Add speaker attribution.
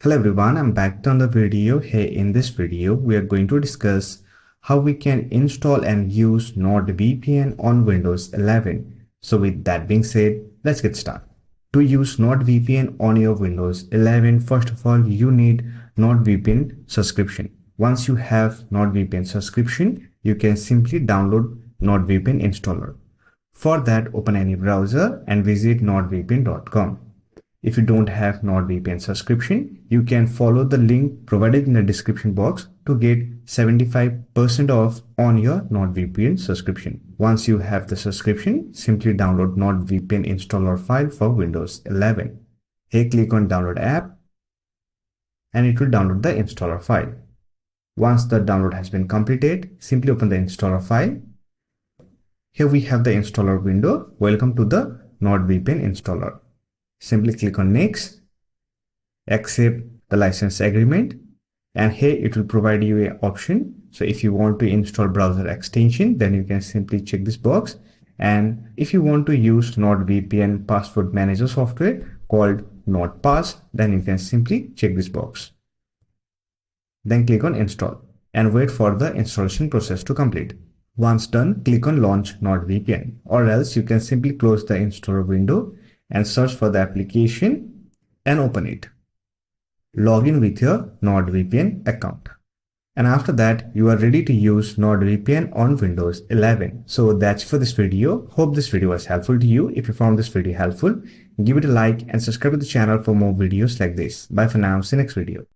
Speaker 1: Hello everyone, I'm back on the video. Here in this video, we are going to discuss how we can install and use NordVPN on Windows 11. So with that being said, let's get started. To use NordVPN on your Windows 11, first of all, you need NordVPN subscription. Once you have NordVPN subscription, you can simply download NordVPN installer. For that, open any browser and visit nordvpn.com. If you don't have NordVPN subscription, you can follow the link provided in the description box to get 75% off on your NordVPN subscription. Once you have the subscription, simply download NordVPN installer file for Windows 11. Here click on download app and it will download the installer file. Once the download has been completed, simply open the installer file. Here we have the installer window. Welcome to the NordVPN installer. Simply click on next, accept the license agreement, and here it will provide you an option. So if you want to install browser extension, then you can simply check this box. And if you want to use NordVPN password manager software called NordPass, then you can simply check this box. Then click on install and wait for the installation process to complete. Once done, click on launch NordVPN, or else you can simply close the installer window and search for the application and open it. Log in with your NordVPN account. And after that, you are ready to use NordVPN on Windows 11. So that's for this video. Hope this video was helpful to you. If you found this video helpful, give it a like and subscribe to the channel for more videos like this. Bye for now. See you next video.